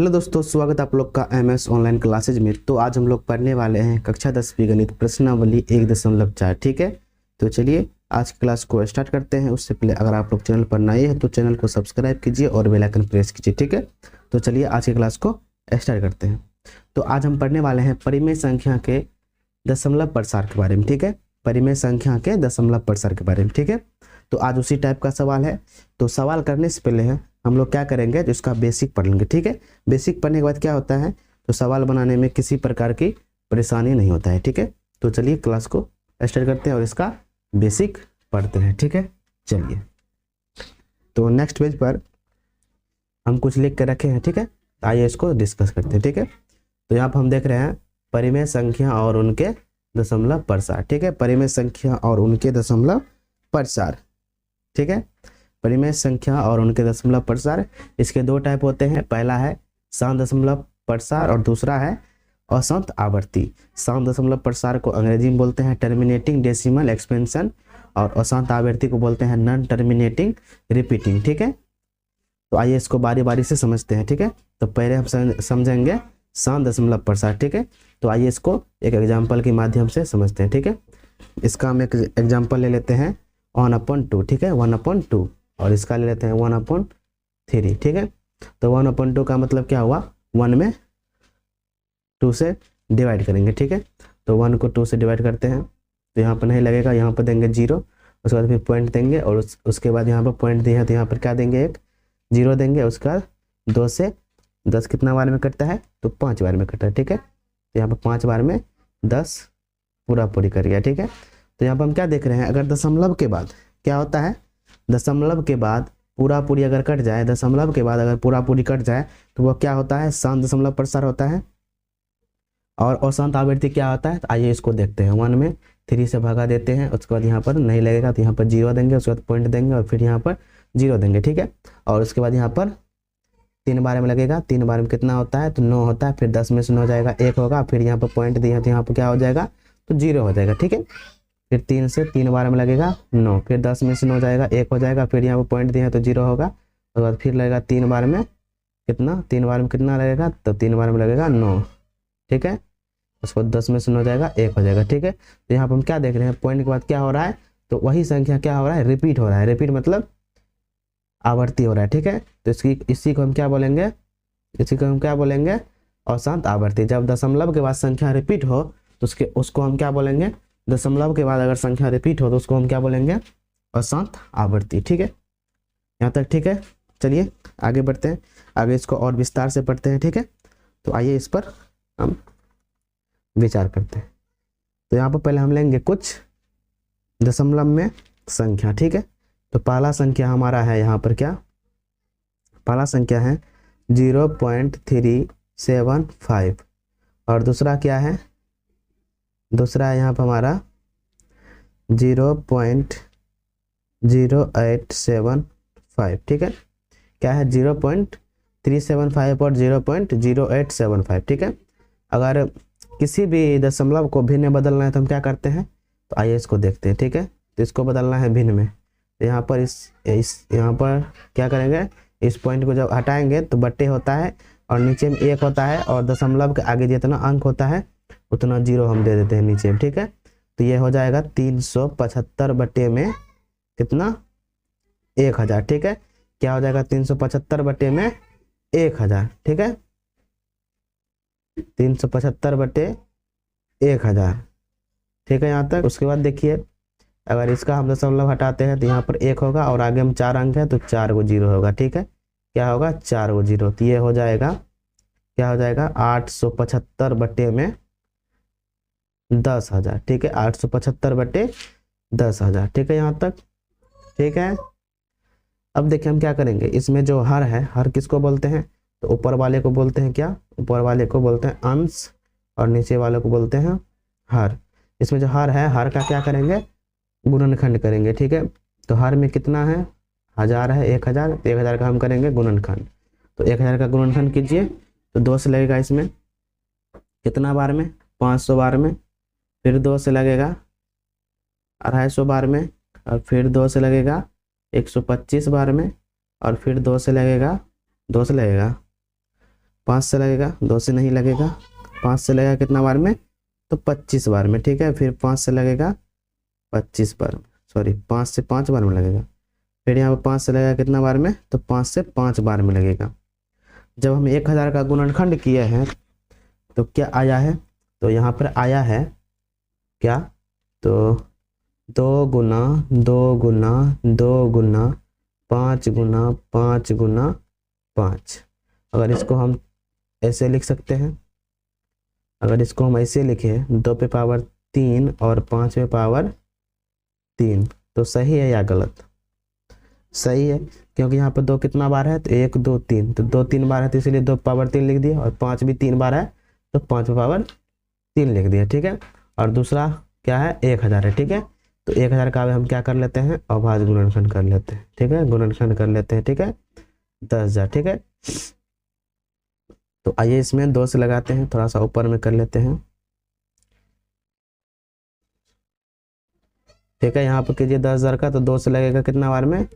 Hello दोस्तों, स्वागत है आप लोग का एमएस ऑनलाइन क्लासेज में। तो आज हम लोग पढ़ने वाले हैं कक्षा 10वीं गणित प्रश्नावली 1.4। ठीक है, तो चलिए आज की क्लास को स्टार्ट करते हैं। उससे पहले अगर आप लोग चैनल पर नए हैं तो चैनल को सब्सक्राइब कीजिए और बेल आइकन प्रेस कीजिए। ठीक है, तो चलिए आज की क्लास को स्टार्ट करते हैं। तो आज हम पढ़ने वाले हैं परिमेय संख्या के दशमलव प्रसार के बारे में। ठीक है, परिमेय संख्या के दशमलव प्रसार के बारे में। ठीक है, तो आज उसी टाइप का सवाल है। तो सवाल करने से पहले हम लोग क्या करेंगे, तो इसका बेसिक पढ़ लेंगे। ठीक है, बेसिक पढ़ने के बाद क्या होता है, तो सवाल बनाने में किसी प्रकार की परेशानी नहीं होता है। ठीक है, तो चलिए क्लास को स्टार्ट करते हैं और इसका बेसिक पढ़ते हैं। ठीक है, चलिए तो नेक्स्ट पेज पर हम कुछ लिख के रखे हैं। ठीक है, आइए इसको डिस्कस करते हैं। ठीक है, तो यहाँ पर हम देख रहे हैं परिमेय संख्या और उनके दशमलव प्रसार। ठीक है, परिमेय संख्या और उनके दशमलव प्रसार। ठीक है, परिमेय संख्या और उनके दशमलव प्रसार, इसके दो टाइप होते हैं। पहला है शांत दशमलव प्रसार और दूसरा है अशांत आवर्ती। शांत दशमलव प्रसार को अंग्रेजी में बोलते हैं टर्मिनेटिंग डेसिमल एक्सपेंशन और अशांत आवर्ती को बोलते हैं नॉन टर्मिनेटिंग रिपीटिंग। ठीक है, तो आइए इसको बारी बारी से समझते हैं। ठीक है, तो पहले हम समझेंगे शांत दशमलव प्रसार। ठीक है, तो आइए इसको एक एग्जाम्पल के माध्यम से समझते हैं। ठीक है, इसका हम एक एग्जाम्पल ले लेते हैं 1/2। ठीक है, 1/2 और इसका ले लेते हैं 1/3। ठीक है, तो 1/2 का मतलब क्या हुआ, 1 में 2 से डिवाइड करेंगे। ठीक है, तो 1 को 2 से डिवाइड करते हैं तो यहाँ पर नहीं लगेगा, यहाँ पर देंगे 0, उसके बाद फिर पॉइंट देंगे और उसके बाद यहाँ पर पॉइंट दिए हैं तो यहाँ पर क्या देंगे, एक 0 देंगे। उसके बाद 2 से 10 कितना बार में कटता है, तो 5 बार में कटता है। ठीक है, तो यहाँ पर 5 बार में 10 पूरी कर गया। ठीक है, तो यहाँ पर हम क्या देख रहे हैं, अगर दशमलव के बाद क्या होता है, दशमलव के बाद पूरी अगर कट जाए, दशमलव के बाद अगर पूरी कट जाए तो वो क्या होता है, शांत दशमलव प्रसार होता है। और अशांत आवृत्ति क्या होता है, तो आइए इसको देखते हैं। 1 में 3 से भगा देते हैं, उसके बाद यहाँ पर नहीं लगेगा तो यहाँ पर 0 देंगे, उसके बाद पॉइंट देंगे और फिर यहाँ पर 0 देंगे। ठीक है, और उसके बाद यहाँ पर 3 बार में लगेगा, 3 बार में कितना होता है, तो 9 होता है। फिर 10 में से 9 जाएगा, 1 होगा, फिर यहाँ पर पॉइंट दिए हैं तो यहाँ पर क्या हो जाएगा, तो 0 हो जाएगा। ठीक है, फिर 3 से 3 बार में लगेगा 9, फिर 10 में से 9 जाएगा, 1 हो जाएगा, फिर यहाँ पर पॉइंट दिए हैं तो 0 होगा। उसके बाद फिर लगेगा 3 बार में कितना, 3 बार में कितना लगेगा, तो 3 बार में लगेगा 9। ठीक है, उसको 10 में से 9 जाएगा, 1 हो जाएगा। ठीक है, तो यहाँ पर हम क्या देख रहे हैं, पॉइंट के बाद क्या हो रहा है, तो वही संख्या क्या हो रहा है, रिपीट हो रहा है। रिपीट मतलब आवर्ती हो रहा है। ठीक है, तो इसी को हम क्या बोलेंगे, अशांत आवर्ती। जब दशमलव के बाद संख्या रिपीट हो तो उसको हम क्या बोलेंगे, दशमलव के बाद अगर संख्या रिपीट हो तो उसको हम क्या बोलेंगे, अशांत आवर्ती। ठीक है, यहाँ तक ठीक है। चलिए आगे बढ़ते हैं, आगे इसको और विस्तार से पढ़ते हैं। ठीक है, तो आइए इस पर हम विचार करते हैं। तो यहाँ पर पहले हम लेंगे कुछ दशमलव में संख्या। ठीक है, तो पहला संख्या हमारा है यहाँ पर क्या, पहला संख्या है 0.375 और दूसरा क्या है, दूसरा है यहाँ पर हमारा 0.0875। ठीक है, क्या है 0.375 और 0.0875। ठीक है, अगर किसी भी दशमलव को भिन्न में बदलना है तो हम क्या करते हैं, तो आइए इसको देखते हैं। ठीक है, तो इसको बदलना है भिन्न में, तो यहाँ पर यहाँ पर क्या करेंगे, इस पॉइंट को जब हटाएंगे तो बट्टे होता है और नीचे में 1 होता है और दशमलव के आगे जितना अंक होता है उतना 0 हम दे देते हैं नीचे में। ठीक है, तो ये हो जाएगा 375 बट्टे में कितना, 1000। ठीक है, क्या हो जाएगा, 375 बट्टे में 1000। ठीक है, 375 बट्टे 1000। ठीक है, यहाँ तक। उसके बाद देखिए अगर इसका हम दशमलव हटाते हैं तो यहाँ पर 1 होगा और आगे हम 4 अंक है तो 4 को 0 होगा। ठीक है, क्या होगा, 4 को 0, तो ये हो जाएगा, क्या हो जाएगा, 875 बट्टे में 10,000। ठीक है, 875 बट्टे 10,000। ठीक है, यहाँ तक ठीक है। अब देखिए हम क्या करेंगे, इसमें जो हर है, हर किसको बोलते हैं, तो ऊपर वाले को बोलते हैं क्या, ऊपर वाले को बोलते हैं अंश और नीचे वाले को बोलते हैं हर। इसमें जो हर है, हर का क्या करेंगे, गुणनखंड करेंगे। ठीक है, तो हर में कितना है, 1000 है, 1000, 1000 का हम करेंगे गुणनखंड। तो 1000 का गुणनखंड कीजिए तो 2 से लगेगा इसमें कितना बार में, 500 बार में, फिर 2 से लगेगा 250 बार में और फिर 2 से लगेगा 125 बार में और फिर 2 से लगेगा 5 से लगेगा, 2 से नहीं लगेगा, 5 से लगेगा कितना बार में, तो 25 बार में, ठीक है। फिर 5 से लगेगा 25 बार में, सॉरी 5 से 5 बार में लगेगा। फिर यहाँ पर 5 से लगेगा कितना बार में, तो 5 से 5 बार में लगेगा। जब हम 1000 का गुणनखंड किए हैं तो क्या आया है, तो यहाँ पर आया है क्या, तो 2 गुना 2 गुना 2 गुना 5 गुना 5 गुना 5। अगर इसको हम ऐसे लिख सकते हैं, अगर इसको हम ऐसे लिखें 2 पे पावर 3 और 5 पे पावर 3, तो सही है या गलत, सही है, क्योंकि यहाँ पर 2 कितना बार है, तो 1 2 3, तो 2 3 बार है तो इसलिए 2 पावर 3 लिख दिया, और 5 भी 3 बार है तो 5 पावर 3 लिख दिया, ठीक है। और दूसरा क्या है, 1000 है, ठीक है। तो 1000 का हम क्या कर लेते हैं, अभाज्य गुणनखंड कर लेते हैं, ठीक है, गुणनखंड कर लेते हैं, ठीक है, 10,000, ठीक है। तो आइए इसमें 2 से लगाते हैं, थोड़ा सा ऊपर में कर लेते हैं, ठीक है। यहाँ पर कीजिए 10,000 का, तो 2 से लगेगा कितना बार में,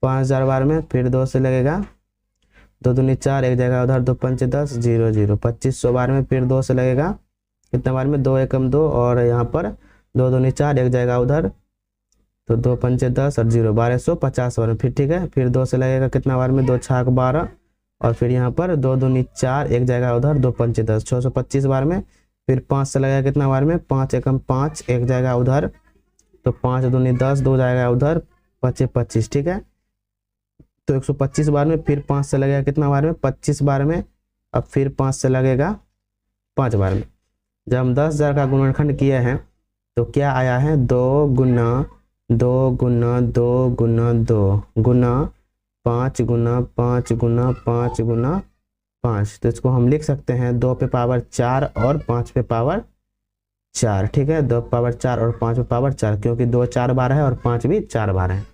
5000 बार में। फिर 2 से लगेगा 2 दूनी 4, एक जगह उधर, 2 पंचे 10, 0 0, 2500 बार में। फिर 2 से लगेगा कितना बार में, 2 एकम 2, और यहाँ पर 2 दूनी 4, एक जगह उधर, तो 2 पंचे 10 और 0, 1250 बार में। फिर ठीक है, फिर 2 से लगेगा कितना बार में, 2 छाक 12, और फिर यहाँ पर 2 दूनी 4, एक जगह उधर, 2 पंचे 10, 625 बार में। फिर 5 से लगेगा कितना बार में, 5 एकम 5, एक जगह उधर, तो 5 दूनी 10, 2 जाएगा उधर, 5 25, ठीक है। तो 125 बार में। फिर 5 से लगेगा कितना बार में, 25 बार में। अब फिर 5 से लगेगा 5 बार में। जब हम 10,000 का गुणनखंड किए हैं तो क्या आया है, 2 गुना 2 गुना 2 गुना 2 गुना 5 गुना 5 गुना 5 गुना 5। तो इसको हम लिख सकते हैं 2 पे पावर 4 और 5 पे पावर 4, ठीक है, 2 पावर 4 और 5 पे पावर 4, क्योंकि 2 4 बार है और 5 भी 4 बार है।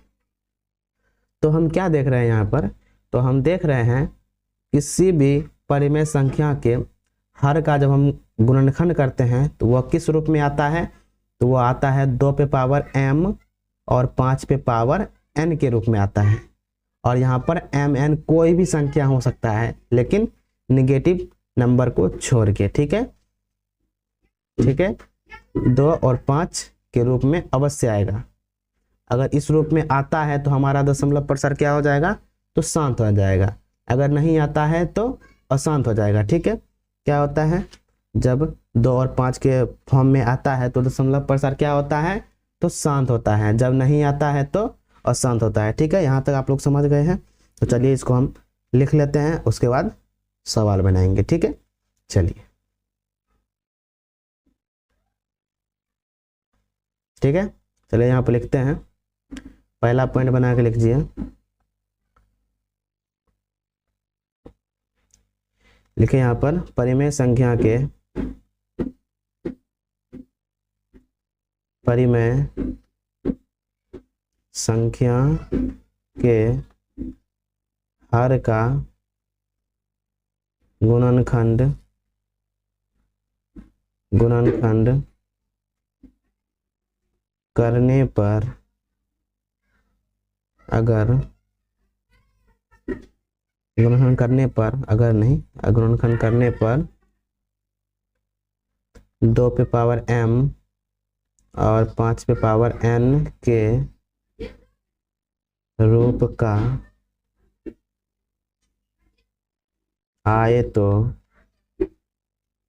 तो हम क्या देख रहे हैं यहाँ पर, तो हम देख रहे हैं किसी भी परिमेय संख्या के हर का जब हम गुणनखंड करते हैं तो वह किस रूप में आता है, तो वह आता है 2 पे पावर m और 5 पे पावर n के रूप में आता है। और यहाँ पर m n कोई भी संख्या हो सकता है, लेकिन निगेटिव नंबर को छोड़ के, ठीक है, ठीक है, 2 और 5 के रूप में अवश्य आएगा। अगर इस रूप में आता है तो हमारा दशमलव प्रसार क्या हो जाएगा, तो शांत हो जाएगा। अगर नहीं आता है तो अशांत हो जाएगा, ठीक है। क्या होता है, जब 2 और 5 के फॉर्म में आता है तो दशमलव प्रसार क्या होता है, तो शांत होता है, जब नहीं आता है तो अशांत होता है, ठीक है। यहाँ तक आप लोग समझ गए हैं। तो चलिए इसको हम लिख लेते हैं, उसके बाद सवाल बनाएंगे, ठीक है। चलिए, ठीक है, चलिए यहाँ पर लिखते हैं, पहला पॉइंट बना के लिखिए, लिखे यहाँ पर परिमेय संख्या के हर का गुणनखंड करने पर अगर गुणनखंड करने पर 2 पे पावर m और 5 पे पावर n के रूप का आए तो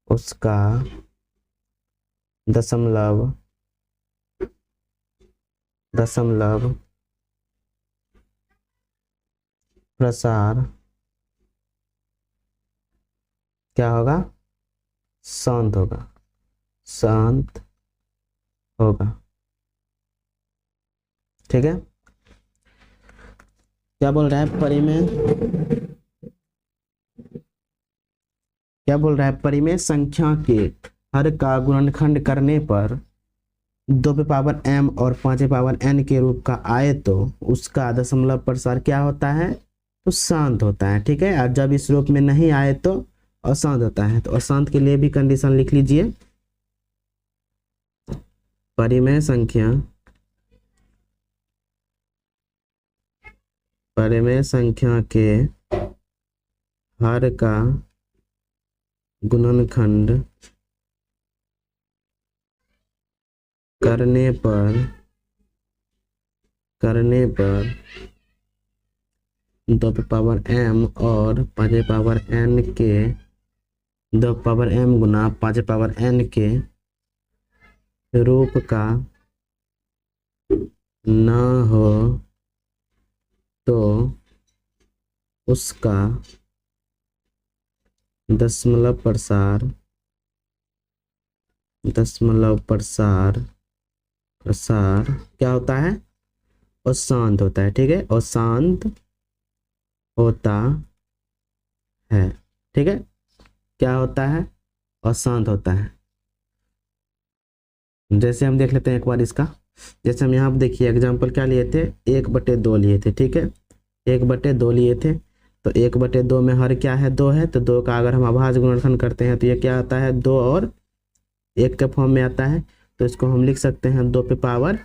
उसका दशमलव प्रसार क्या होगा, शांत होगा, ठीक है। क्या बोल रहा है परिमेय संख्या के हर का गुणनखंड करने पर 2 पे पावर m और 5 पे पावर n के रूप का आए तो उसका दशमलव प्रसार क्या होता है, तो शांत होता है, ठीक है। और जब इस रूप में नहीं आए तो अशांत होता है। तो अशांत के लिए भी कंडीशन लिख लीजिए, परिमेय संख्या के हर का गुणनखंड करने पर 2 पे पावर m और 5 पे पावर n के 2 पावर m गुना 5 पावर n के रूप का न हो तो उसका दशमलव प्रसार क्या होता है? अशांत होता है। ठीक है, अशांत होता है। ठीक है, क्या होता है? अशांत होता है। जैसे हम देख लेते हैं एक बार इसका। जैसे हम यहाँ पे देखिए एग्जाम्पल क्या लिए थे, 1/2 लिए थे। ठीक है, 1/2 लिए थे, तो 1/2 में हर क्या है? 2 है, तो 2 का अगर हम अभाज्य गुणनखंड करते हैं तो ये क्या आता है? 2 और 1 के फॉर्म में आता है। तो इसको हम लिख सकते हैं 2 पे पावर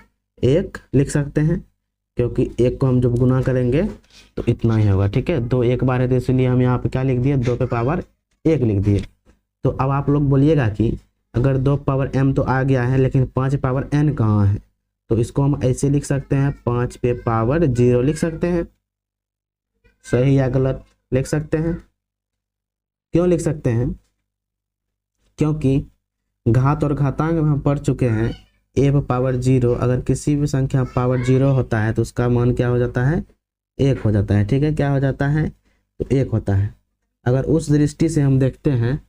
1 लिख सकते हैं, क्योंकि 1 को हम जब गुना करेंगे तो इतना ही होगा। ठीक है, 2 एक बार है तो इसलिए हम यहाँ पे क्या लिख दिए? 2 पे पावर 1 लिख दिए। तो अब आप लोग बोलिएगा कि अगर 2 पावर m तो आ गया है, लेकिन 5 पावर n कहाँ है? तो इसको हम ऐसे लिख सकते हैं, 5 पे पावर 0 लिख सकते हैं। सही या गलत लिख सकते हैं। क्यों लिख सकते हैं? क्योंकि घात और घातांक में हम पढ़ चुके हैं, a पे पावर 0 अगर किसी भी संख्या पावर 0 होता है तो उसका मान क्या हो जाता है? 1 हो जाता है। ठीक है, क्या हो जाता है? तो 1 होता है। अगर उस दृष्टि से हम देखते हैं,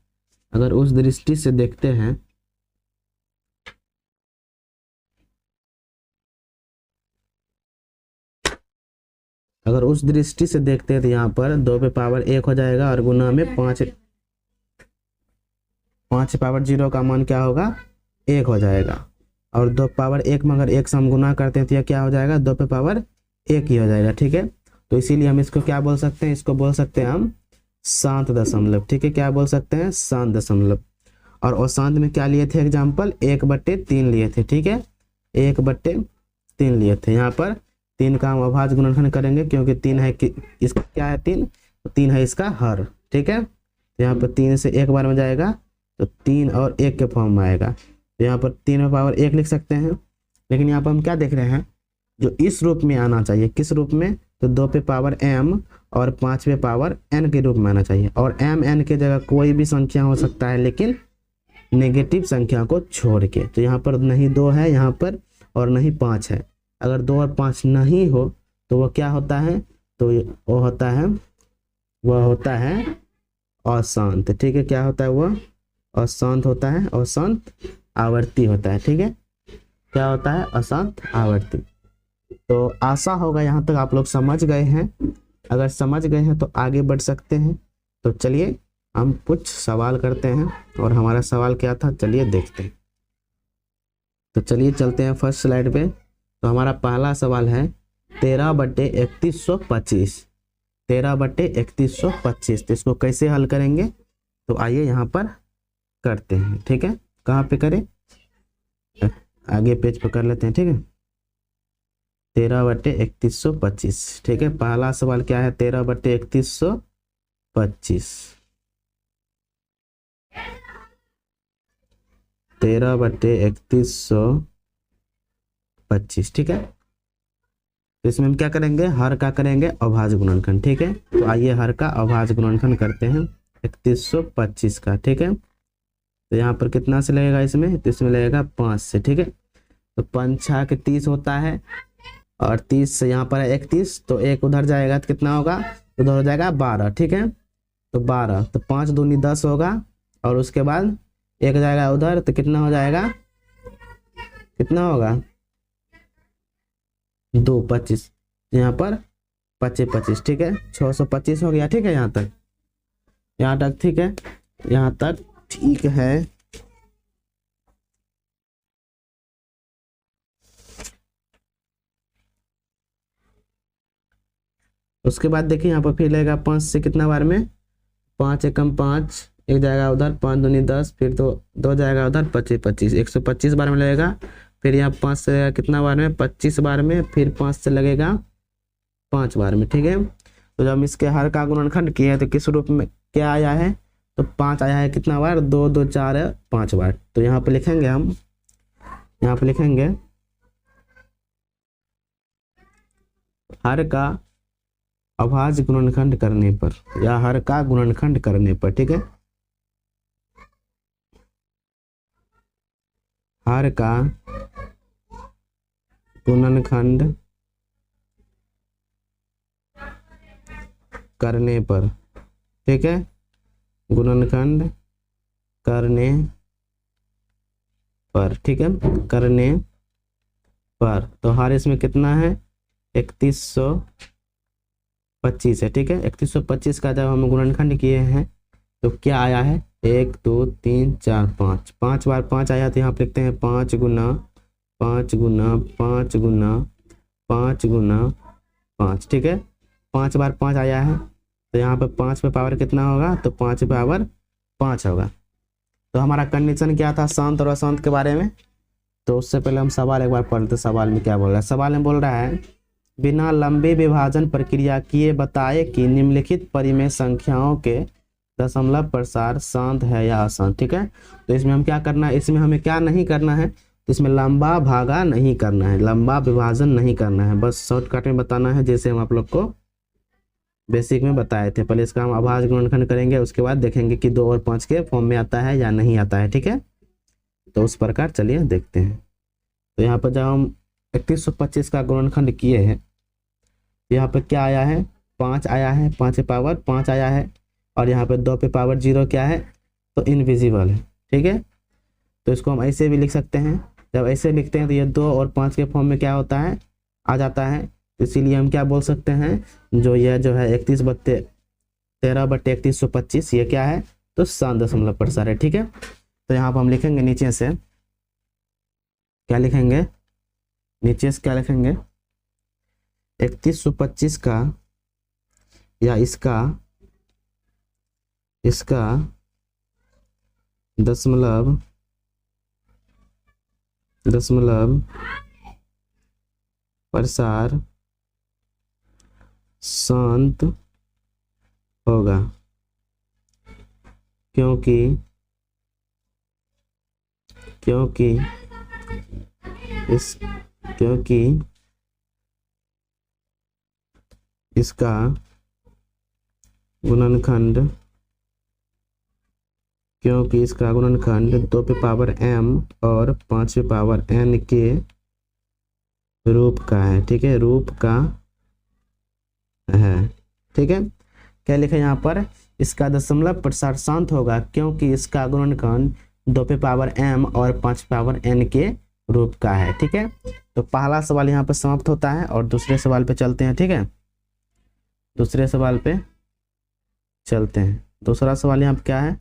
अगर उस दृष्टि से देखते हैं तो यहाँ पर 2 पे पावर 1 हो जाएगा और गुना में 5 पावर 0 का मान क्या होगा? 1 हो जाएगा। और 2 पावर 1 में अगर 1 से हम गुना करते हैं तो यह क्या हो जाएगा? 2 पे पावर 1 ही हो जाएगा। ठीक है, तो इसीलिए हम इसको क्या बोल सकते हैं? इसको बोल सकते हैं हम शांत दशमलव। ठीक है, क्या बोल सकते हैं? शांत दशमलव। और अशांत में क्या लिए थे एग्जाम्पल? 1/3 लिए थे। ठीक है, 1/3 लिए थे। यहाँ पर 3 का हम अभाज्य गुणनखंड करेंगे, क्योंकि 3 है कि इसका क्या है? 3 है इसका हर। ठीक है, तो यहाँ पर 3 से 1 बार में जाएगा तो 3 और 1 के फॉर्म में आएगा। तो यहाँ पर 3 में पावर 1 लिख सकते हैं। लेकिन यहाँ पर हम क्या देख रहे हैं? जो इस रूप में आना चाहिए। किस रूप में? तो 2 पे पावर m और 5 पे पावर n के रूप में आना चाहिए। और m n के जगह कोई भी संख्या हो सकता है, लेकिन नेगेटिव संख्या को छोड़ के। तो यहाँ पर नहीं 2 है यहाँ पर और नहीं 5 है। अगर 2 और 5 नहीं हो तो वह क्या होता है? तो वो होता है अशांत। ठीक है, क्या होता है? वह अशांत होता है, अशांत आवर्ती होता है। ठीक है, क्या होता है? अशांत आवर्ती। तो आशा होगा यहाँ तक आप लोग समझ गए हैं। अगर समझ गए हैं तो आगे बढ़ सकते हैं। तो चलिए हम कुछ सवाल करते हैं, और हमारा सवाल क्या था चलिए देखते हैं। तो चलिए चलते हैं फर्स्ट स्लाइड पे। तो हमारा पहला सवाल है 13/3125। 13/3125, तो इसको कैसे हल करेंगे? तो आइए यहाँ पर करते हैं। ठीक है, कहाँ पे करें? आगे पेज पे कर लेते हैं। ठीक है, 13/3125। ठीक है, पहला सवाल क्या है? 13/3125। 13/3125। ठीक है, तो इसमें हम क्या करेंगे? हर का करेंगे अभाज्य गुणनखंड। ठीक है, तो आइए हर का अभाज्य गुणनखंड करते हैं 3125 का। ठीक है, तो यहाँ पर कितना से लगेगा इसमें? तो इसमें लगेगा 5 से। ठीक है, तो 5 6 के 30 होता है, और 30 से यहाँ पर है 31, तो 1 उधर जाएगा तो कितना होगा? उधर हो जाएगा 12। ठीक है, तो 12, तो 5 दूनी 10 होगा, और उसके बाद 1 जाएगा उधर तो कितना हो जाएगा? कितना होगा? 2 25, यहाँ पर 25 25। ठीक है, 625 हो गया। ठीक है, यहाँ तक ठीक है, यहाँ तक ठीक है। उसके बाद देखिए यहाँ पर फिर लगेगा 5 से कितना बार में? 5 एकम 5, 1 जाएगा उधर, 5 दूनी 10, फिर तो 2 जाएगा उधर, 25 25, 125 बार में लगेगा। फिर यहाँ 5 से लगेगा कितना बार में? 25 बार में। फिर 5 से लगेगा 5 बार में। ठीक है, तो जब हम इसके हर का गुणनखंड किए तो किस रूप में क्या आया है? तो 5 आया है कितना बार, 2 2 4 5 बार। तो यहाँ पे लिखेंगे हम, यहाँ पे लिखेंगे हर का अभाज्य गुणनखंड करने पर, या हर का गुणनखंड करने पर, ठीक है, हर का गुणनखंड करने पर, ठीक है, गुणनखंड करने पर, ठीक है, करने पर। तो हर इसमें कितना है, 3125 है, ठीक है। 3125 का जब हम गुणनखंड किए हैं तो क्या आया है, 1 2 3 4 5, 5 बार 5 आया। तो यहाँ पे लिखते हैं 5 गुना 5 गुना 5 गुना 5 गुना 5, ठीक है। 5 बार 5 आया है, तो यहाँ पे 5 पे पावर कितना होगा, तो 5 पावर 5 होगा। तो हमारा कंडीशन क्या था शांत और अशांत के बारे में। तो उससे पहले हम सवाल एक बार पढ़ लेते, सवाल में क्या बोल रहा है। सवाल में बोल रहा है बिना लंबे विभाजन प्रक्रिया किए बताए कि निम्नलिखित परिमेय संख्याओं के दशमलव प्रसार शांत है या अशांत, ठीक है। तो इसमें हम क्या करना है, इसमें हमें क्या नहीं करना है, इसमें लंबा भागा नहीं करना है, लंबा विभाजन नहीं करना है, बस शॉर्टकट में बताना है जैसे हम आप लोग को बेसिक में बताए थे। पहले इसका हम अभाज्य गुणनखंड करेंगे, उसके बाद देखेंगे कि 2 और 5 के फॉर्म में आता है या नहीं आता है, ठीक है। तो उस प्रकार चलिए देखते हैं। तो यहाँ पर जब हम 3125 का गुणनखंड किए हैं, यहाँ पे क्या आया है, 5 आया है, 5 पे पावर 5 आया है, और यहाँ पे 2 पे पावर 0 क्या है, तो इनविजिबल है, ठीक है। तो इसको हम ऐसे भी लिख सकते हैं। जब ऐसे लिखते हैं तो ये 2 और 5 के फॉर्म में क्या होता है, आ जाता है। तो इसीलिए हम क्या बोल सकते हैं, जो यह जो है 13/3125 ये क्या है, तो शांत दशमलव प्रसार है, ठीक है। तो यहाँ पर हम लिखेंगे नीचे से क्या लिखेंगे, नीचे से क्या लिखेंगे, 3125 का या इसका दशमलव प्रसार शांत होगा, क्योंकि इसका गुणनखंड 2 पे पावर m और 5 पे पावर n के रूप का है, ठीक है, रूप का है, ठीक है। क्या लिखा है यहाँ पर, इसका दशमलव प्रसार शांत होगा क्योंकि इसका गुणनखंड 2 पे पावर m और 5 पे पावर n के रूप का है, ठीक है। तो पहला सवाल यहाँ पर समाप्त होता है और दूसरे सवाल पे चलते हैं, ठीक है। दूसरे सवाल पे चलते हैं। दूसरा सवाल यहाँ पर क्या है,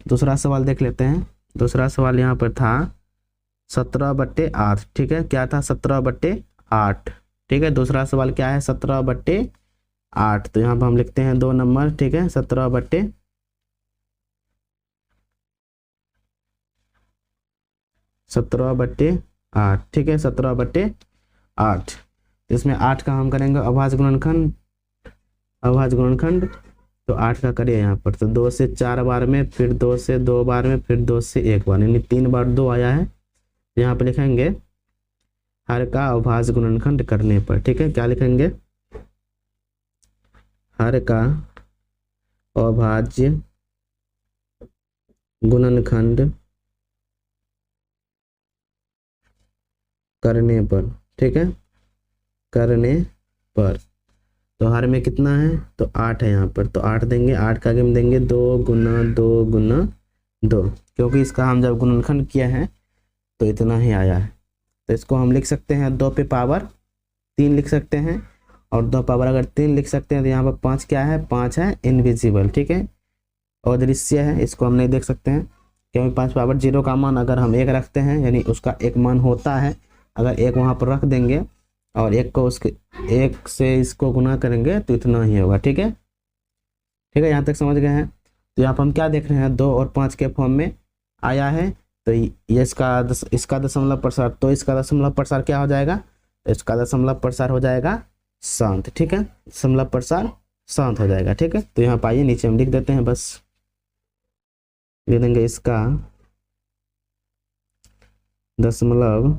दूसरा सवाल देख लेते हैं। दूसरा सवाल यहाँ पर था 17/8, ठीक है। क्या था, 17/8, ठीक है। दूसरा सवाल क्या है, 17/8। तो यहाँ पर हम लिखते हैं 2 नंबर, ठीक है, 17/8, ठीक है, 17/8। इसमें 8 का हम करेंगे अभाज्य गुणनखंड, तो 8 का करिए यहाँ पर। तो 2 से 4 बार में, फिर 2 से 2 बार में, फिर 2 से 1 बार, यानी 3 बार 2 आया है। यहाँ पे लिखेंगे हर का अभाज्य गुणनखंड करने पर, ठीक है। क्या लिखेंगे, हर का अभाज्य गुणनखंड करने पर, ठीक है, करने पर। तो हर में कितना है, तो 8 है यहाँ पर। तो 8 देंगे, 8 का आगे हम देंगे 2 गुना 2 गुना 2, क्योंकि इसका हम जब गुणनखंड किया है तो इतना ही आया है। तो इसको हम लिख सकते हैं 2 पे पावर 3 लिख सकते हैं, और 2 पावर अगर 3 लिख सकते हैं तो यहाँ पर 5 क्या है, 5 है इनविजिबल, ठीक है, अदृश्य है, इसको हम नहीं देख सकते हैं। क्योंकि 5 पावर 0 का मान अगर हम 1 रखते हैं, यानी उसका एक मान होता है, अगर 1 वहाँ पर रख देंगे और 1 को उसके 1 से इसको गुना करेंगे तो इतना ही होगा, ठीक है, ठीक है। यहाँ तक समझ गए हैं। तो यहाँ पर हम क्या देख रहे हैं, 2 और 5 के फॉर्म में आया है। तो ये इसका दशमलव प्रसार, तो इसका दशमलव प्रसार क्या हो जाएगा, तो इसका दशमलव प्रसार हो जाएगा शांत, ठीक है, दशमलव प्रसार शांत हो जाएगा, ठीक है। तो यहाँ पर आइए नीचे हम लिख देते हैं बस। लिख देंगे इसका दशमलव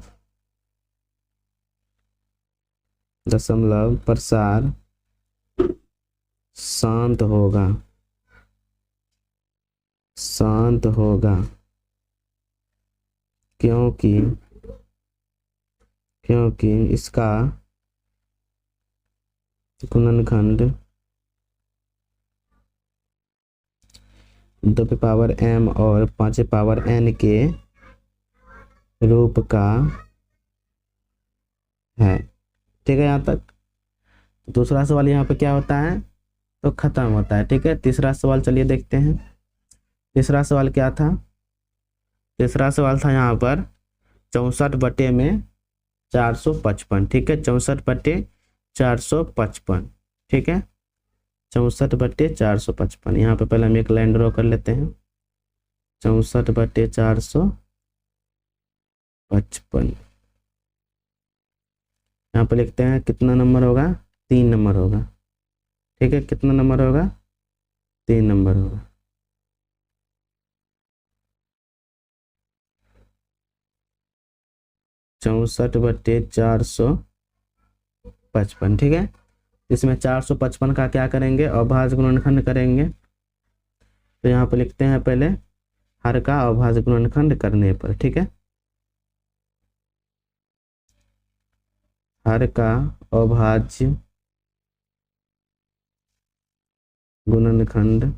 प्रसार शांत होगा क्योंकि इसका गुणनखंड 2 पे पावर m और 5 पे पावर n के रूप का है। ठीक है, यहाँ तक। दूसरा सवाल यहाँ पे क्या होता है, तो खत्म होता है। ठीक है, तीसरा सवाल चलिए देखते हैं। तीसरा सवाल क्या था, तीसरा सवाल था यहाँ पर 64 बटे में 455। ठीक है, 64 बटे 455। ठीक है, 64 बटे 455। यहाँ पे पहले हम एक लाइन ड्रॉ कर लेते हैं। 64 बटे 455 यहाँ पे लिखते हैं कितना नंबर होगा, 3 नंबर होगा। ठीक है, कितना नंबर होगा, 3 नंबर होगा। चौसठ बटे 455। ठीक है, इसमें 455 का क्या करेंगे, अभाज्य गुणनखंड करेंगे। तो यहाँ पे लिखते हैं पहले हर का अभाज्य गुणनखंड करने पर। ठीक है, हर का अभाज्य गुणनखंड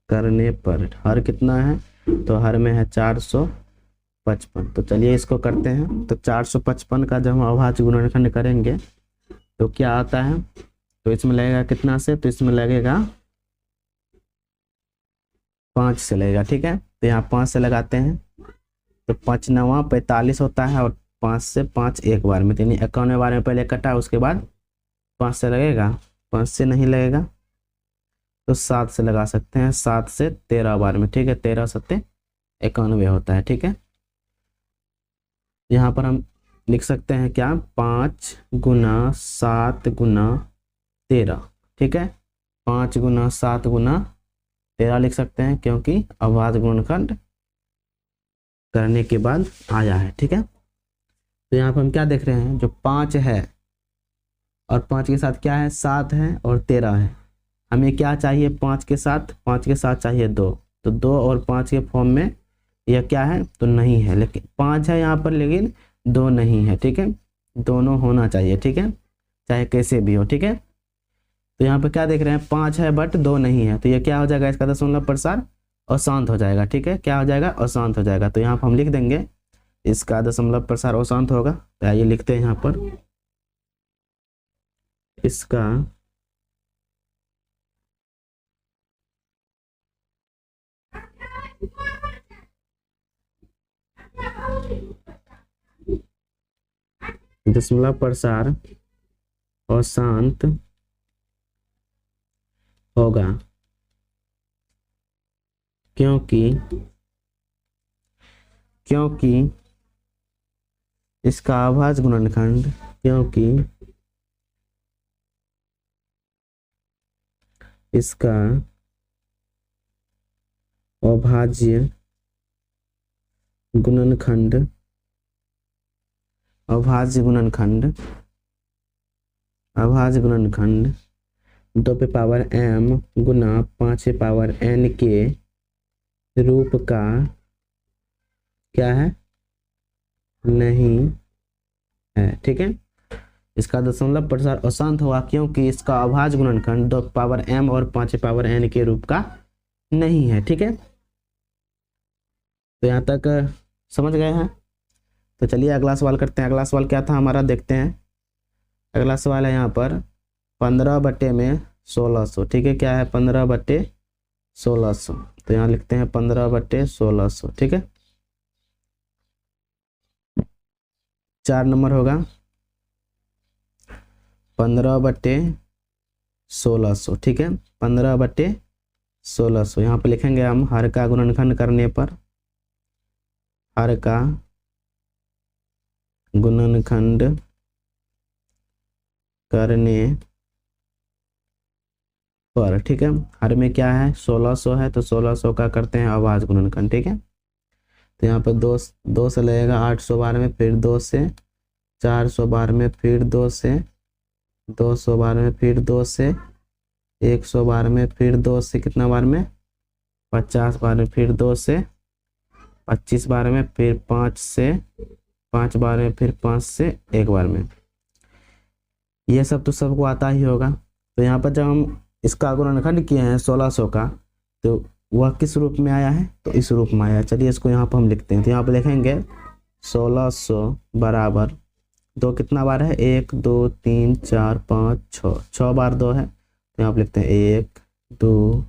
करने पर हर कितना है, तो हर में है 455। तो चलिए इसको करते हैं। तो 455 का जब हम अभाज्य गुणनखंड करेंगे तो क्या आता है, तो इसमें लगेगा कितना से, तो इसमें लगेगा 5 से लगेगा। ठीक है, तो यहाँ 5 से लगाते हैं। तो 5 9 45 होता है, और 5 से 5 एक बार में, यानी 51 बार में पहले कटा, उसके बाद 5 से लगेगा। 5 से नहीं लगेगा तो 7 से लगा सकते हैं, 7 से 13 बार में। ठीक है, 13 सत्ते 91 होता है। ठीक है, यहाँ पर हम लिख सकते हैं क्या, 5 गुना 7 गुना 13। ठीक है, 5 गुना 7 गुना 13 लिख सकते हैं, क्योंकि अभाज्य गुणनखंड करने के बाद आया है। ठीक है, तो यहाँ पर हम क्या देख रहे हैं, जो 5 है और 5 के साथ क्या है, 7 है और 13 है। हमें क्या चाहिए, 5 के साथ चाहिए 2। तो 2 और 5 के फॉर्म में यह क्या है, तो नहीं है। लेकिन 5 है यहाँ पर, लेकिन 2 नहीं है। ठीक है, दोनों होना चाहिए। ठीक है, चाहे कैसे भी हो। ठीक है, तो यहाँ पर क्या देख रहे हैं, 5 है बट 2 नहीं है। तो ये क्या हो जाएगा, इसका दशमलव प्रसार अशांत हो जाएगा। ठीक है, क्या हो जाएगा, अशांत हो जाएगा। तो यहाँ पर हम लिख देंगे इसका दशमलव प्रसार अशांत होगा। तो आइए लिखते हैं यहाँ पर, इसका दशमलव प्रसार अशांत होगा क्योंकि इसका अभाज्य गुणनखंड इसका अभाज्य गुणनखंड 2 पे पावर m गुना 5 पे पावर n के रूप का क्या है, नहीं है। ठीक है, इसका दशमलव प्रसार अशांत हुआ क्योंकि इसका अभाज्य गुणनखंड 2 पावर m और 5 पावर n के रूप का नहीं है। ठीक है, तो यहाँ तक समझ गए हैं। तो चलिए अगला सवाल करते हैं। अगला सवाल क्या था हमारा, देखते हैं। अगला सवाल है यहाँ पर 15 बटे में 1600। ठीक है, क्या है, 15 बटे 1600। तो यहाँ लिखते हैं 15 बटे 1600। ठीक है, 4 नंबर होगा, 15 बटे 1600। ठीक है, 15 बटे 1600 यहाँ पे लिखेंगे हम हर का गुणनखंड करने पर, हर का गुणनखंड करने पर, ठीक है। हर में क्या है, 1600 है, तो 1600 का करते हैं अभाज्य गुणनखंड, ठीक है। तो यहाँ पर दो से लगेगा 800 बार में, फिर 2 से 400 बार में, फिर 2 से 200 बार में, फिर 2 से 100 बार में, फिर 2 से कितना बार में, 50 बार में, फिर 2 से 25 बार में, फिर 5 से 5 बार में, फिर 5 से 1 बार में। ये सब तो सबको आता ही होगा। तो यहाँ पर जब हम इसका गुणनखंड किए हैं 1600 का, तो वह किस रूप में आया है, तो इस रूप में आया। चलिए इसको यहाँ पर हम लिखते हैं। तो यहाँ पर लिखेंगे 1600 बराबर 2 कितना बार है, 1 2 3 4 5 6, 6 बार 2 है, तो यहाँ पर लिखते हैं 1 2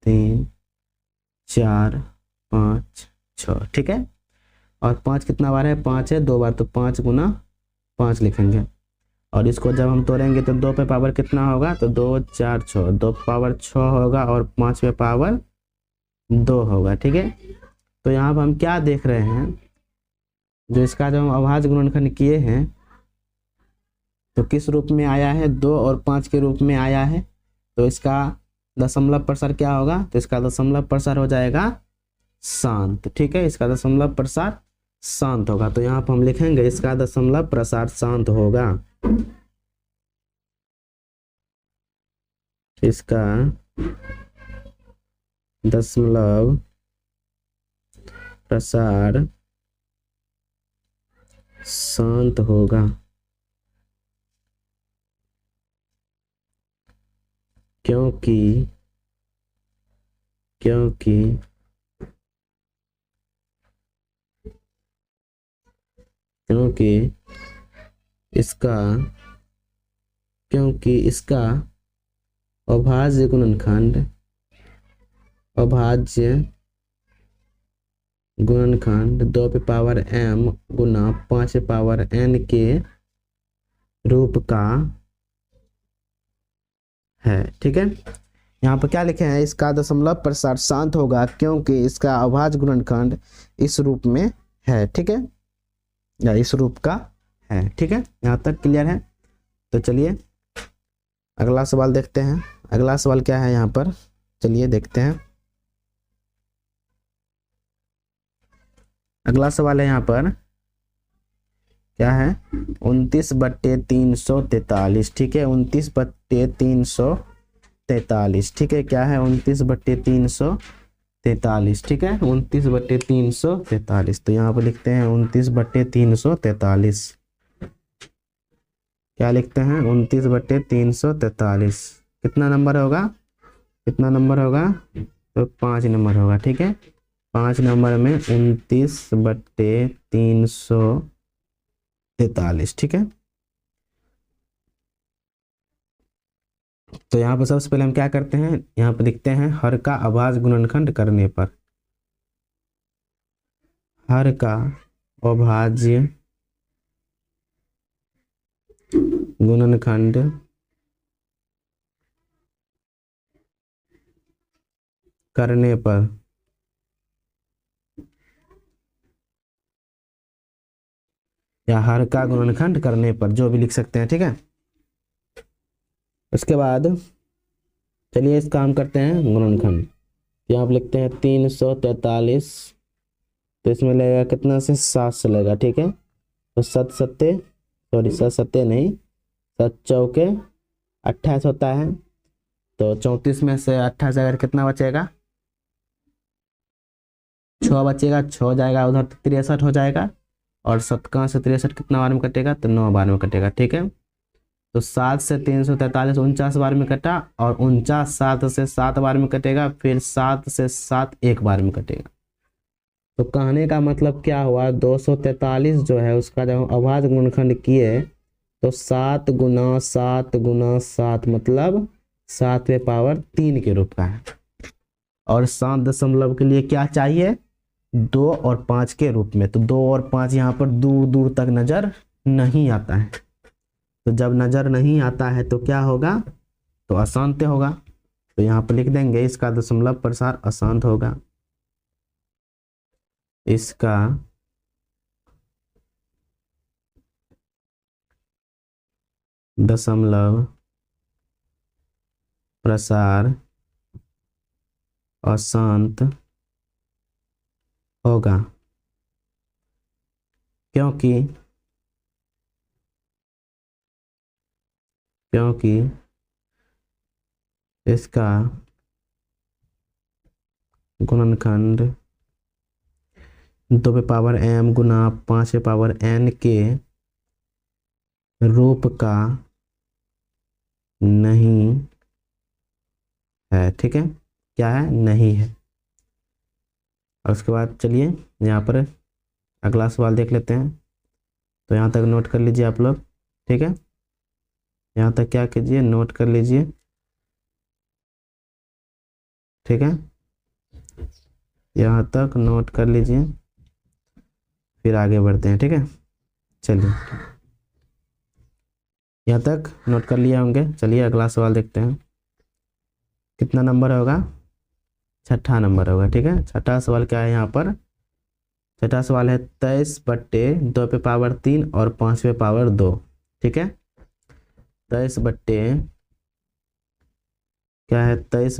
3 4 5 6, ठीक है। और 5 कितना बार है, 5 है 2 बार, तो 5 गुना 5 लिखेंगे। और इसको जब हम तोड़ेंगे तो 2 पे पावर कितना होगा, तो 2 4 6, 2 पावर 6 होगा और 5 पे पावर 2 होगा, ठीक है। तो यहाँ पर हम क्या देख रहे हैं, जो इसका जब हम अभाज्य गुणनखंड किए हैं तो किस रूप में आया है, 2 और 5 के रूप में आया है। तो इसका दशमलव प्रसार क्या होगा, तो इसका दशमलव प्रसार हो जाएगा शांत, ठीक है। इसका दशमलव प्रसार शांत होगा। तो यहाँ पर हम लिखेंगे इसका दशमलव प्रसार शांत होगा। इसका दशमलव प्रसार शांत होगा, क्योंकि इसका अभाज्य गुणनखंड 2 पे पावर m गुना 5 पे पावर n के रूप का है, ठीक है। यहाँ पर क्या लिखे हैं, इसका दशमलव प्रसार शांत होगा क्योंकि इसका अभाज्य गुणनखंड इस रूप में है, ठीक है, या इस रूप का है, ठीक है। यहाँ तक क्लियर है। तो चलिए अगला सवाल देखते हैं। अगला सवाल क्या है यहाँ पर, चलिए देखते हैं। अगला सवाल है यहाँ पर क्या है, 29/343, ठीक है। 29/343, ठीक है। क्या है 29/343, ठीक है। 29/343, तो यहाँ पर लिखते हैं 29/343। क्या लिखते हैं, 29/343। कितना नंबर होगा, कितना नंबर होगा, तो 5 नंबर होगा, ठीक है। 5 नंबर में 29/343, ठीक है। तो यहाँ पर सबसे पहले हम क्या करते हैं, यहाँ पर लिखते हैं हर का अभाज्य गुणनखंड करने पर, हर का अभाज्य गुणनखंड करने पर, या हर का गुणनखंड करने पर, जो भी लिख सकते हैं, ठीक है। उसके बाद चलिए इस काम करते हैं गुणनखंड। यहाँ पर लिखते हैं 343, तो इसमें लगेगा कितना से, 7 से लगेगा, ठीक है। तो 7 सत्ते नहीं, 7 चौके 28 होता है। तो 34 में से 28 अगर कितना बचेगा, 6 बचेगा, 6 जाएगा उधर, तो 63 हो जाएगा। और 7 का से 63 कितना बार में कटेगा, तो 9 बार में कटेगा, ठीक है। तो 7 से 343 49 बार में कटा, और 49 7 से 7 बार में कटेगा, फिर 7 से 7 1 बार में कटेगा। तो कहने का मतलब क्या हुआ, 243 जो है उसका जब हम अभाज्य गुणनखंड किए तो 7 गुना 7 गुना 7 मतलब 7 पे पावर 3 के रूप का है। और 7 दशमलव के लिए क्या चाहिए, 2 और 5 के रूप में। तो 2 और 5 यहाँ पर दूर दूर तक नजर नहीं आता है। तो जब नजर नहीं आता है तो क्या होगा, तो अशांत होगा। तो यहाँ पर लिख देंगे इसका दशमलव प्रसार अशांत होगा। इसका दशमलव प्रसार अशांत होगा, क्योंकि इसका गुणनखंड 2 पे पावर m गुना 5 पे पावर n के रूप का नहीं है। ठीक है, क्या है? नहीं है। और उसके बाद चलिए यहाँ पर अगला सवाल देख लेते हैं। तो यहाँ तक नोट कर लीजिए आप लोग। ठीक है, यहाँ तक क्या कीजिए, नोट कर लीजिए। ठीक है, यहाँ तक नोट कर लीजिए, फिर आगे बढ़ते हैं। ठीक है, चलिए यहाँ तक नोट कर लिए होंगे। चलिए अगला सवाल देखते हैं। कितना नंबर होगा? 6ठा नंबर होगा। ठीक है, छठा सवाल क्या है यहाँ पर? छठा सवाल है 23/2 पे पावर 3 और 5 पे पावर 2। ठीक है, 23 बट्टे क्या है? 23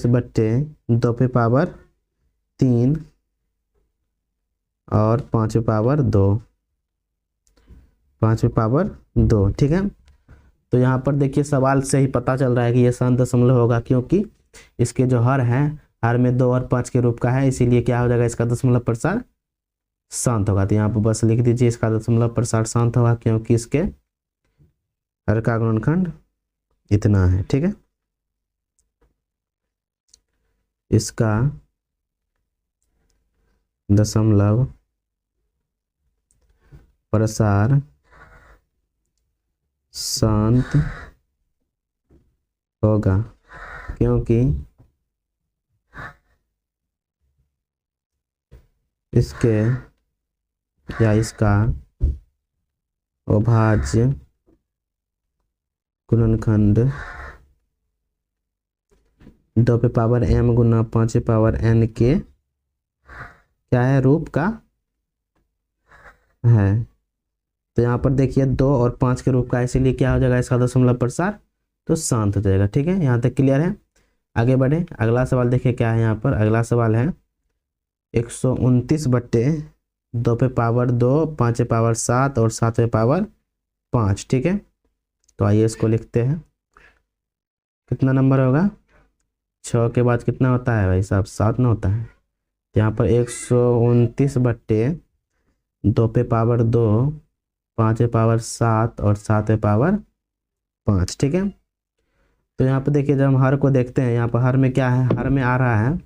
बट्टे 2 पे पावर 3 और 5 पे पावर 2, 5 पे पावर 2। ठीक है, तो यहाँ पर देखिए सवाल से ही पता चल रहा है कि ये शांत दशमलव होगा, क्योंकि इसके जो हर हैं, हर में 2 और 5 के रूप का है, इसीलिए क्या हो जाएगा? इसका दशमलव प्रसार शांत होगा। तो यहाँ पर बस लिख दीजिए इसका दशमलव प्रसार शांत होगा, क्योंकि इसके हर का गुणनखंड इतना है। ठीक है, इसका दशमलव प्रसार शांत होगा, क्योंकि इसके या इसका अभाज्य गुणनखंड 2 पे पावर m गुना 5 पे पावर n के क्या है? रूप का है। तो यहाँ पर देखिए 2 और 5 के रूप का, इसीलिए क्या हो जाएगा? इसका दशमलव प्रसार तो शांत हो जाएगा। ठीक है, यहाँ तक क्लियर है। आगे बढ़े, अगला सवाल देखिए क्या है यहाँ पर। अगला सवाल है 129/2 पे पावर 2, 5 पे पावर 7 और 7 पे पावर 5। ठीक है, तो आइए इसको लिखते हैं। कितना नंबर होगा? 6 के बाद कितना होता है भाई साहब? 7 ना होता है। यहाँ पर 129/2 पे पावर 2, 5 पे पावर 7 और 7 पे पावर 5। ठीक है, तो यहाँ पर देखिए जब हम हर को देखते हैं, यहाँ पर हर में क्या है? हर में आ रहा है,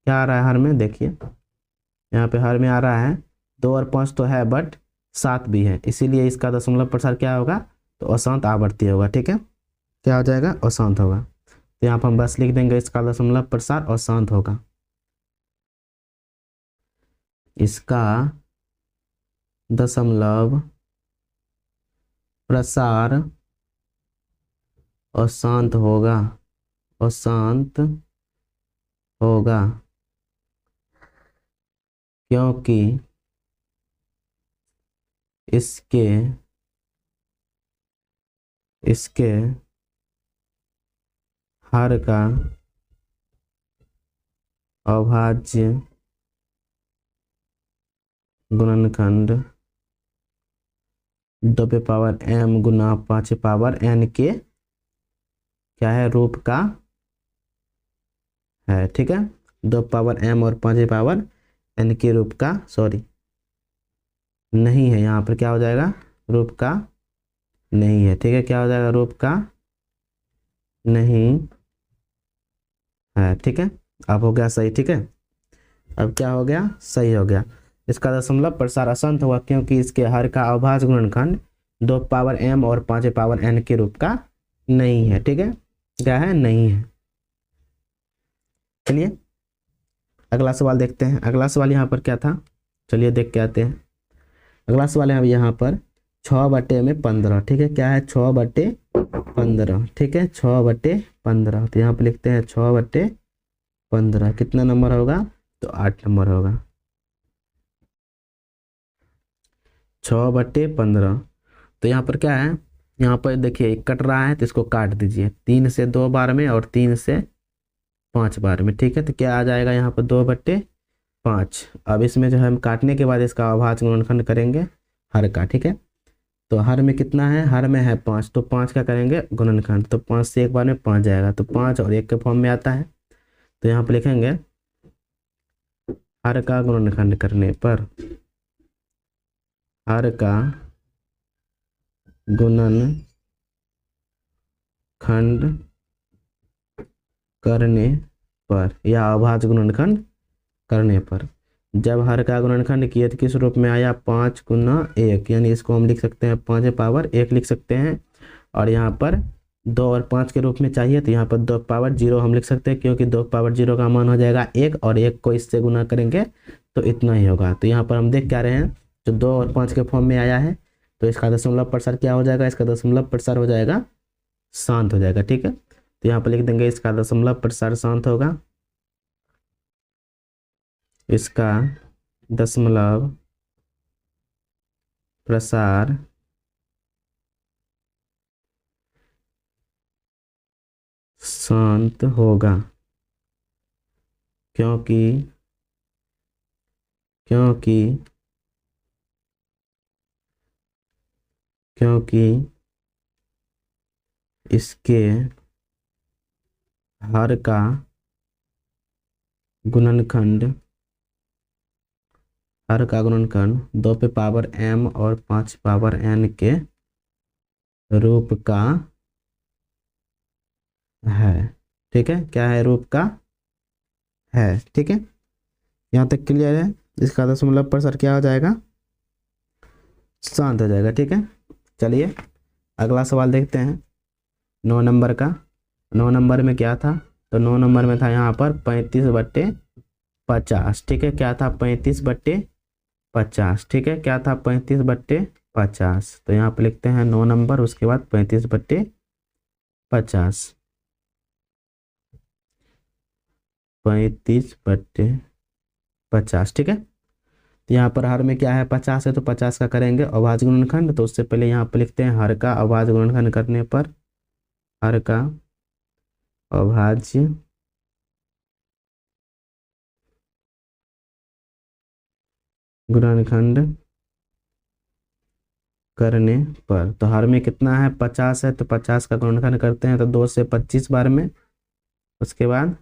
क्या आ रहा है हर में? देखिए यहाँ पे हर में आ रहा है 2 और 5 तो है, बट 7 भी है, इसीलिए इसका दशमलव प्रसार क्या होगा? तो अशांत आवर्ती होगा। ठीक है, क्या हो जाएगा? अशांत होगा। तो यहाँ पर हम बस लिख देंगे इसका दशमलव प्रसार अशांत होगा। इसका दशमलव प्रसार अशांत होगा, अशांत होगा, क्योंकि इसके हर का अभाज्य गुणनखंड 2 पे पावर m गुना 5 पे पावर n के क्या है? रूप का है। ठीक है, 2 पावर m और 5 पावर n के रूप का, सॉरी नहीं है, यहाँ पर क्या हो जाएगा? रूप का नहीं है। ठीक है, क्या हो जाएगा? रूप का नहीं है। ठीक है, अब हो गया सही। ठीक है, अब क्या हो गया? सही हो गया। इसका दशमलव प्रसार अशांत हुआ, क्योंकि इसके हर का अभाज्य गुणनखंड 2 पावर m और 5 पावर n के रूप का नहीं है। ठीक है, क्या है? नहीं है। चलिए अगला सवाल देखते हैं। अगला सवाल यहाँ पर क्या था? चलिए देख के आते हैं। अगला सवाल है यहाँ पर 6/15। ठीक है, क्या है? 6/15। ठीक है, 6/15। तो यहाँ पर लिखते हैं 6/15। कितना नंबर होगा? तो 8 नंबर होगा। 6/15। तो यहाँ पर क्या है, यहाँ पर देखिए कट रहा है तो इसको काट दीजिए 3 से 2 बार में और 3 से 5 बार में, ठीक है। तो क्या आ जाएगा यहाँ पर 2/5। अब इसमें जो है हम काटने के बाद इसका अभाज्य गुणनखंड करेंगे हर का, ठीक है। तो हर में कितना है, हर में है 5, तो 5 का करेंगे गुणनखंड, तो 5 से एक बार में 5 जाएगा, तो 5 और 1 के फॉर्म में आता है। तो यहाँ पर लिखेंगे हर का गुणनखंड करने पर, हर का गुणनखंड करने पर या अभाज्य गुणनखंड करने पर, जब हर का गुणनखंड किए तो किस रूप में आया, 5 गुना 1, यानी इसको हम लिख सकते हैं 5 लिख सकते हैं। और यहाँ पर 2 और 5 के रूप में चाहिए तो यहाँ पर 2 हम लिख सकते हैं, क्योंकि 2 का मान हो जाएगा 1 और 1 को इससे गुना करेंगे तो इतना ही होगा। तो यहाँ पर हम देख क्या रहे हैं, जो 2 और 5 के फॉर्म में आया है तो इसका दशमलव प्रसार क्या हो जाएगा, इसका दशमलव प्रसार हो जाएगा शांत हो जाएगा, ठीक है। तो यहाँ पर लिख देंगे इसका दशमलव प्रसार शांत होगा, इसका दशमलव प्रसार शांत होगा, क्योंकि क्योंकि क्योंकि इसके हर का गुणनखंड 2 पे पावर m और 5 पावर n के रूप का है, ठीक है। क्या है, रूप का है, ठीक है। यहाँ तक क्लियर है। इसका दशमलव प्रसार क्या हो जाएगा, शांत हो जाएगा, ठीक है। चलिए अगला सवाल देखते हैं 9 नंबर का। 9 नंबर में क्या था, तो 9 नंबर में था यहाँ पर 35/50, ठीक है। क्या था, 35/50, ठीक है। क्या था, 35/50। तो यहाँ पर लिखते हैं 9 नंबर, उसके बाद 35/50, 35/50, ठीक है। तो यहाँ पर हर में क्या है, 50 है, तो 50 का करेंगे अभाज्य गुणनखंड। तो उससे पहले यहाँ पर लिखते हैं हर का अभाज्य गुणनखंड करने पर, हर का अभाज्य गुणनखंड करने पर, तो हर में कितना है, 50 है, तो 50 का गुणनखंड करते हैं तो 2 से 25 बार में, उसके बाद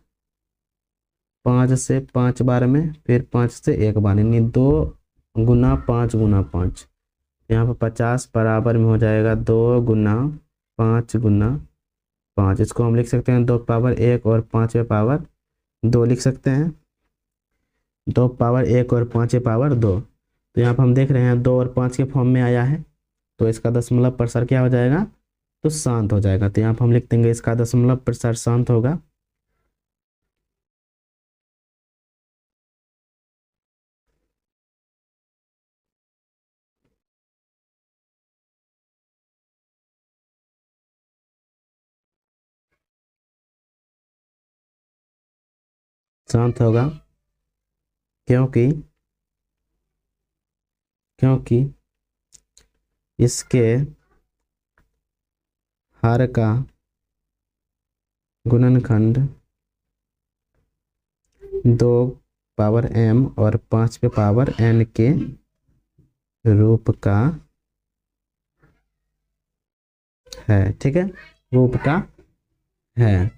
5 से 5 बार में, फिर 5 से 1 बार, यानी 2 गुना 5 गुना 5। यहाँ पर 50 बराबर में हो जाएगा 2 गुना 5 गुना 5। इसको हम लिख सकते हैं 2 पावर 1 और 5 पावर 2 लिख सकते हैं, 2 पावर 1 और 5 पावर 2। तो यहाँ पर हम देख रहे हैं 2 और 5 के फॉर्म में आया है, तो इसका दशमलव प्रसार क्या हो जाएगा, तो शांत हो जाएगा। तो यहाँ पर हम लिख देंगे इसका दशमलव प्रसार शांत होगा, शांत होगा, क्योंकि इसके हर का गुणनखंड 2 पावर m और 5 पे पावर n के रूप का है, ठीक है, रूप का है।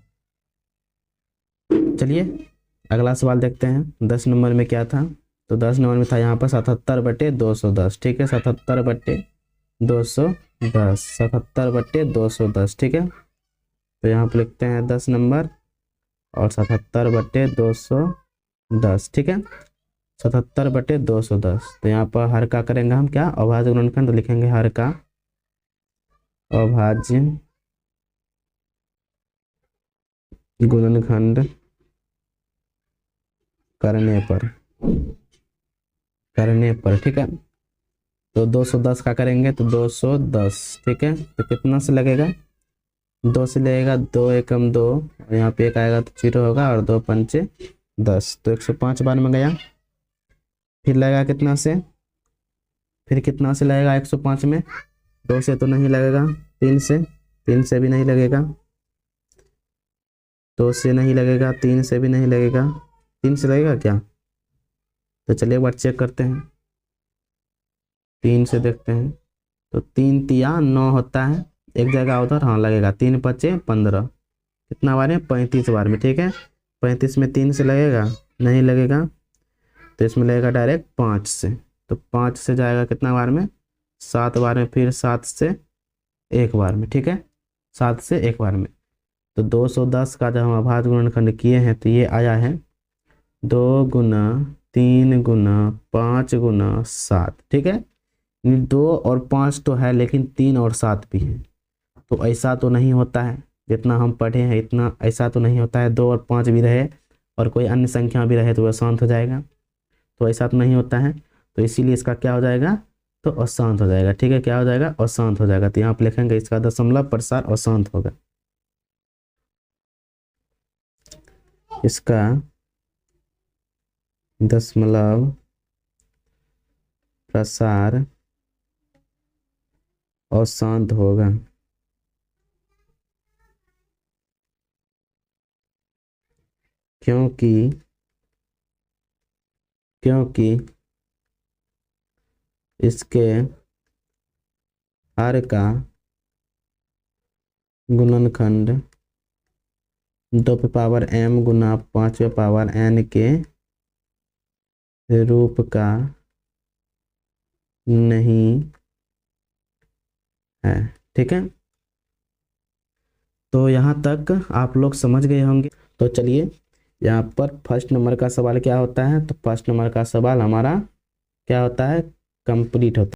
चलिए अगला सवाल देखते हैं 10 नंबर में क्या था। तो 10 नंबर में था यहाँ पर 77/210, ठीक है, 77/210, 77/210, ठीक है। तो यहाँ पर लिखते हैं 10 नंबर और 77/210, ठीक है, 77/210। तो यहाँ पर हर का करेंगे हम क्या, अभाज्य गुणनखंड, तो लिखेंगे हर का अभाज्य गुणनखंड करने पर, ठीक है। तो 210 का करेंगे तो 210, ठीक है। तो कितना से लगेगा, 2 से लगेगा, 2 एकम 2, और यहाँ पे 1 आएगा तो 0 होगा, और 2 पंचे 10, तो 105 बार में गया। फिर लगेगा कितना से, फिर कितना से लगेगा 105 में, 2 से तो नहीं लगेगा, 3 से भी नहीं लगेगा, 2 से नहीं लगेगा, 3 से भी नहीं लगेगा, 3 से लगेगा क्या? तो चलिए एक बार चेक करते हैं, 3 से देखते हैं। तो 3 तिया 9 होता है, एक जगह उधर, हाँ लगेगा, 3 5 15, कितना बार में? 35 बार में, ठीक है। 35 में 3 से लगेगा, नहीं लगेगा, तो इसमें लगेगा डायरेक्ट 5 से। तो 5 से जाएगा कितना बार में? 7 बार में, फिर 7 से 1 बार में, ठीक है, 7 से 1 बार में। तो 210 का जब हम अभाज्य गुणनखंड किए हैं तो ये आया है 2 गुना 3 गुना 5 गुना 7, ठीक है। 2 और 5 तो है, लेकिन 3 और 7 भी है, तो ऐसा तो नहीं होता है, जितना हम पढ़े हैं इतना ऐसा तो नहीं होता है। 2 और 5 भी रहे और कोई अन्य संख्या भी रहे तो वह शांत हो जाएगा, तो ऐसा तो नहीं होता है। तो इसीलिए इसका क्या हो जाएगा? तो अशांत हो जाएगा, ठीक है। क्या हो जाएगा? अशांत हो जाएगा। तो यहाँ पे लिखेंगे इसका दशमलव प्रसार अशांत होगा, इसका दशमलव प्रसार अशांत होगा, क्योंकि इसके हर का गुणनखंड 2 पे पावर m गुना 5 पे पावर n के रूप का नहीं है, ठीक है। तो यहाँ तक आप लोग समझ गए होंगे। तो चलिए यहाँ पर फर्स्ट नंबर का सवाल क्या होता है? तो फर्स्ट नंबर का सवाल हमारा क्या होता है? कंप्लीट होता है।